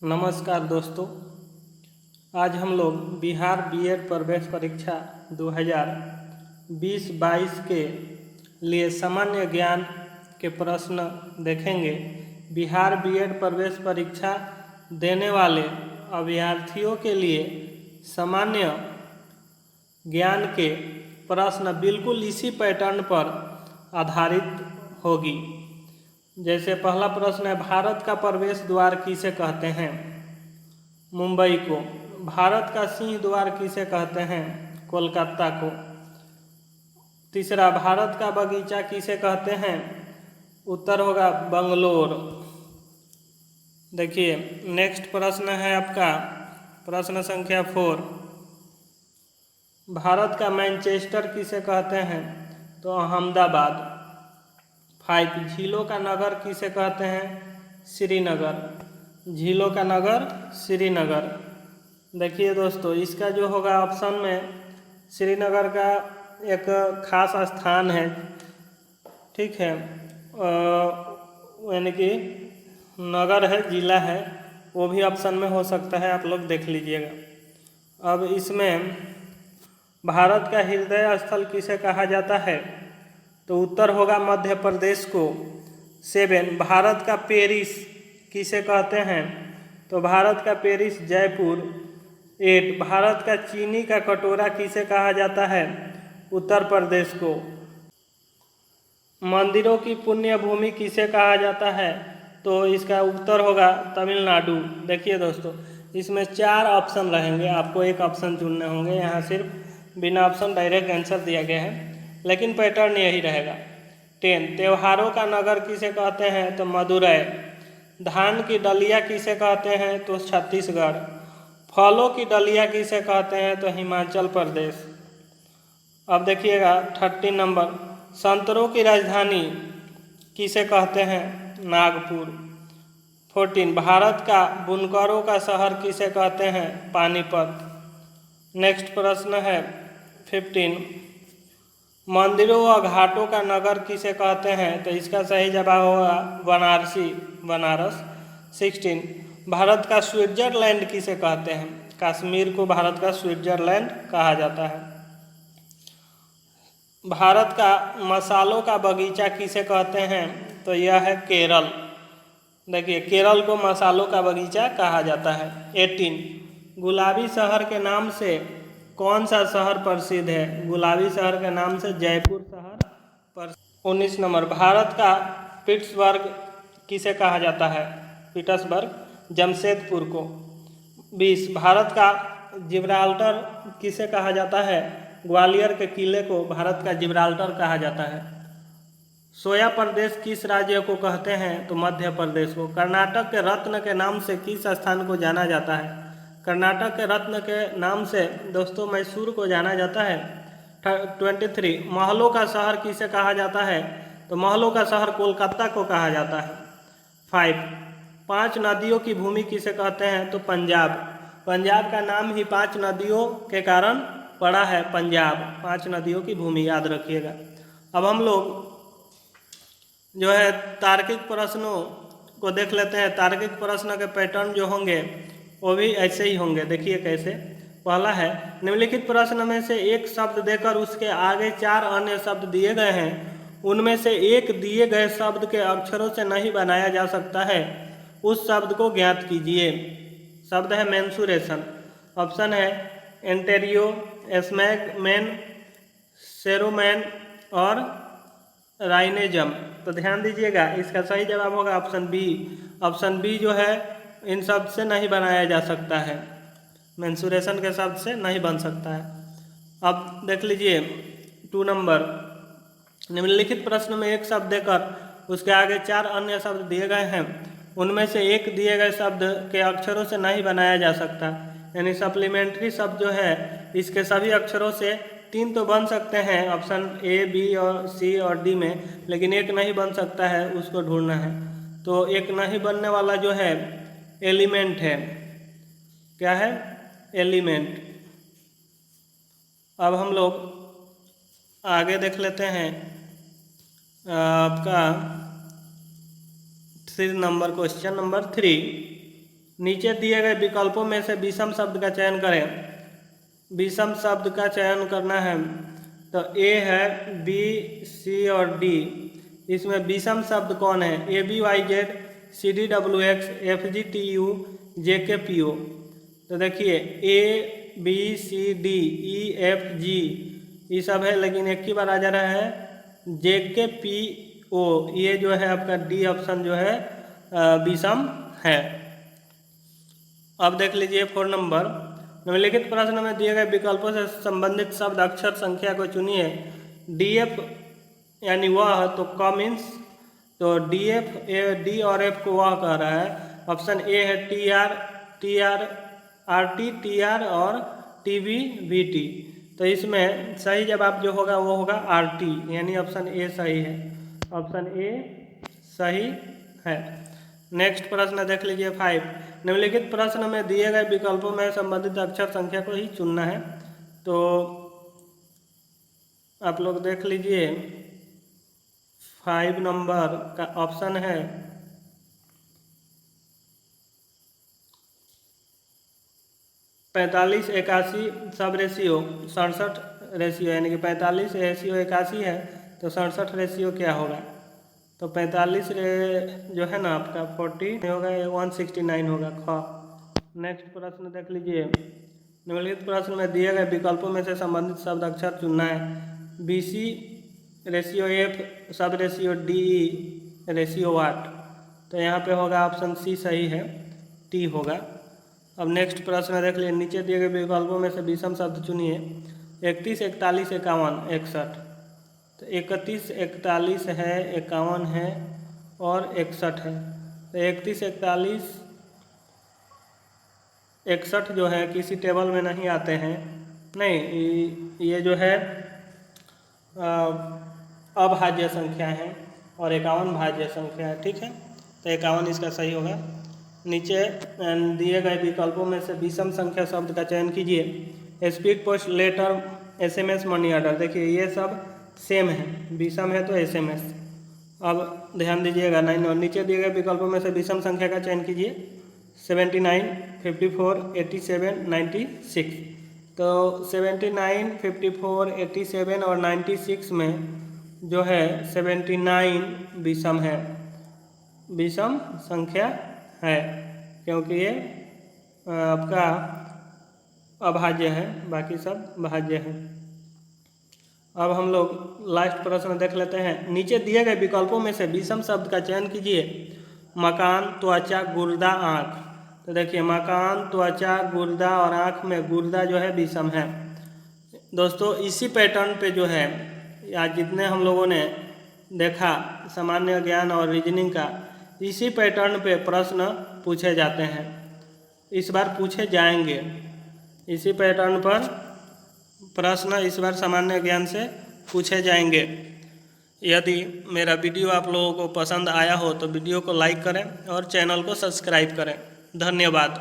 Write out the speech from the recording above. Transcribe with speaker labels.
Speaker 1: नमस्कार दोस्तों, आज हम लोग बिहार बीएड प्रवेश परीक्षा 2020-22 के लिए सामान्य ज्ञान के प्रश्न देखेंगे। बिहार बीएड प्रवेश परीक्षा देने वाले अभ्यर्थियों के लिए सामान्य ज्ञान के प्रश्न बिल्कुल इसी पैटर्न पर आधारित होगी। जैसे पहला प्रश्न है, भारत का प्रवेश द्वार किसे कहते हैं? मुंबई को। भारत का सिंह द्वार किसे कहते हैं? कोलकाता को। तीसरा, भारत का बगीचा किसे कहते हैं? उत्तर होगा बंगलोर। देखिए नेक्स्ट प्रश्न है आपका प्रश्न संख्या 4। भारत का मैनचेस्टर किसे कहते हैं? तो अहमदाबाद। 5, झीलों का नगर किसे कहते हैं? श्रीनगर। झीलों का नगर श्रीनगर। देखिए दोस्तों, इसका जो होगा ऑप्शन में श्रीनगर का एक खास स्थान है, ठीक है, यानी कि नगर है, जिला है, वो भी ऑप्शन में हो सकता है, आप लोग देख लीजिएगा। अब इसमें भारत का हृदय स्थल किसे कहा जाता है? तो उत्तर होगा मध्य प्रदेश को। 7, भारत का पेरिस किसे कहते हैं? तो भारत का पेरिस जयपुर। 8, भारत का चीनी का कटोरा किसे कहा जाता है? उत्तर प्रदेश को। मंदिरों की पुण्य भूमि किसे कहा जाता है? तो इसका उत्तर होगा तमिलनाडु। देखिए दोस्तों, इसमें 4 ऑप्शन रहेंगे, आपको एक ऑप्शन चुनने होंगे। यहाँ सिर्फ बिना ऑप्शन डायरेक्ट आंसर दिया गया है, लेकिन पैटर्न यही रहेगा। 10, त्योहारों का नगर किसे कहते हैं? तो मदुरै। धान की डलिया किसे कहते हैं? तो छत्तीसगढ़। फलों की डलिया किसे कहते हैं? तो हिमाचल प्रदेश। अब देखिएगा 13 नंबर, संतरों की राजधानी किसे कहते हैं? नागपुर। 14, भारत का बुनकरों का शहर किसे कहते हैं? पानीपत। नेक्स्ट प्रश्न है 15, मंदिरों व घाटों का नगर किसे कहते हैं? तो इसका सही जवाब होगा बनारसी, बनारस। 16, भारत का स्विट्जरलैंड किसे कहते हैं? कश्मीर को भारत का स्विट्जरलैंड कहा जाता है। भारत का मसालों का बगीचा किसे कहते हैं? तो यह है केरल। देखिए केरल को मसालों का बगीचा कहा जाता है। 18, गुलाबी शहर के नाम से कौन सा शहर प्रसिद्ध है? गुलाबी शहर के नाम से जयपुर शहर प्रसिद्ध। 19 नंबर, भारत का पिट्सबर्ग किसे कहा जाता है? पीटर्सबर्ग, जमशेदपुर को। 20, भारत का जिब्राल्टर किसे कहा जाता है? ग्वालियर के किले को भारत का जिब्राल्टर कहा जाता है। सोया प्रदेश किस राज्य को कहते हैं? तो मध्य प्रदेश को। कर्नाटक के रत्न के नाम से किस स्थान को जाना जाता है? कर्नाटक के रत्न के नाम से दोस्तों मैसूर को जाना जाता है। 23, महलों का शहर किसे कहा जाता है? तो महलों का शहर कोलकाता को कहा जाता है। 5, 5 नदियों की भूमि किसे कहते हैं? तो पंजाब। पंजाब का नाम ही 5 नदियों के कारण पड़ा है, पंजाब। 5 नदियों की भूमि, याद रखिएगा। अब हम लोग जो है तार्किक प्रश्नों को देख लेते हैं। तार्किक प्रश्न के पैटर्न जो होंगे वो भी ऐसे ही होंगे। देखिए कैसे। पहला है, निम्नलिखित प्रश्न में से एक शब्द देकर उसके आगे 4 अन्य शब्द दिए गए हैं, उनमें से एक दिए गए शब्द के अक्षरों से नहीं बनाया जा सकता है, उस शब्द को ज्ञात कीजिए। शब्द है मेंसुरेशन। ऑप्शन है एंटेरियो, एस्मैगमैन, सेरोमैन और राइनेजम। तो ध्यान दीजिएगा, इसका सही जवाब होगा ऑप्शन बी। ऑप्शन बी जो है इन शब्द से नहीं बनाया जा सकता है, मेंसुरेशन के शब्द से नहीं बन सकता है। अब देख लीजिए 2 नंबर, निम्नलिखित प्रश्न में एक शब्द देकर उसके आगे 4 अन्य शब्द दिए गए हैं, उनमें से एक दिए गए शब्द के अक्षरों से नहीं बनाया जा सकता, यानी सप्लीमेंट्री शब्द जो है इसके सभी अक्षरों से 3 तो बन सकते हैं ऑप्शन ए, बी और सी और डी में, लेकिन एक नहीं बन सकता है, उसको ढूंढना है। तो एक नहीं बनने वाला जो है एलिमेंट है। क्या है? एलिमेंट। अब हम लोग आगे देख लेते हैं आपका 3 नंबर, क्वेश्चन नंबर 3। नीचे दिए गए विकल्पों में से विषम शब्द का चयन करें। विषम शब्द का चयन करना है तो ए है, बी, सी और डी। इसमें विषम शब्द कौन है? A B Y Z, C D W X, F G T U, J K P O. तो देखिए A B C D E F G ये सब है, लेकिन एक ही बार आ जा रहा है जे के पी ओ। ये जो है आपका डी ऑप्शन जो है विषम है। अब देख लीजिए 4 नंबर। निम्नलिखित प्रश्न में दिए गए विकल्पों से संबंधित शब्द अक्षर संख्या को चुनिए। डी एफ यानी वह, तो क मीन्स, तो डी एफ, डी और एफ को वह कह रहा है। ऑप्शन ए है T R, T R, R T, T R और टी बी, वी टी। तो इसमें सही जवाब जो होगा वो होगा आर टी, यानी ऑप्शन ए सही है। ऑप्शन ए सही है। नेक्स्ट प्रश्न देख लीजिए 5। निम्नलिखित प्रश्न में दिए गए विकल्पों में संबंधित अक्षर संख्या को ही चुनना है। तो आप लोग देख लीजिए 5 नंबर का ऑप्शन है 45 81 सब रेशियो 67 रेशियो, यानी कि 45 रेशियो 81 है तो 67 रेशियो क्या होगा? तो 45 जो है ना आपका 40 होगा, 169 होगा ख। नेक्स्ट प्रश्न देख लीजिए। निम्नलिखित प्रश्न में दिए गए विकल्पों में से संबंधित शब्द अक्षर चुनना है। बी सी रेशियो एफ सब रेशियो डी ई रेशियो वाट। तो यहाँ पे होगा ऑप्शन सी सही है, टी होगा। अब नेक्स्ट प्रश्न देख लीजिए। नीचे दिए गए विकल्पों में से विषम शब्द चुनिए। 31 41 51 61। तो 31 41 है, 51 है और 61 है। तो 31 41 61 जो है किसी टेबल में नहीं आते हैं, नहीं, ये जो है अभाज्य संख्या है और 51 भाज्य संख्या है। ठीक है, तो 51 इसका सही होगा। नीचे दिए गए विकल्पों में से विषम संख्या शब्द का चयन कीजिए। Speed post letter SMS money order. देखिए ये सब सेम है, विषम है तो SMS। अब ध्यान दीजिएगा 9 और नीचे दिए गए विकल्पों में से विषम संख्या का चयन कीजिए। 79 54 87 96। तो 79 54 87 और 96 में जो है 79 विषम है, विषम संख्या है, क्योंकि ये आपका अभाज्य है, बाकी सब भाज्य है। अब हम लोग लास्ट प्रश्न देख लेते हैं। नीचे दिए गए विकल्पों में से विषम शब्द का चयन कीजिए। मकान, त्वचा, गुर्दा, आँख। तो देखिए मकान, त्वचा, गुर्दा और आँख में गुर्दा जो है विषम है। दोस्तों इसी पैटर्न पे जो है या जितने हम लोगों ने देखा सामान्य ज्ञान और रीजनिंग का, इसी पैटर्न पे प्रश्न पूछे जाते हैं, इस बार पूछे जाएंगे। इसी पैटर्न पर प्रश्न इस बार सामान्य ज्ञान से पूछे जाएंगे। यदि मेरा वीडियो आप लोगों को पसंद आया हो तो वीडियो को लाइक करें और चैनल को सब्सक्राइब करें। धन्यवाद।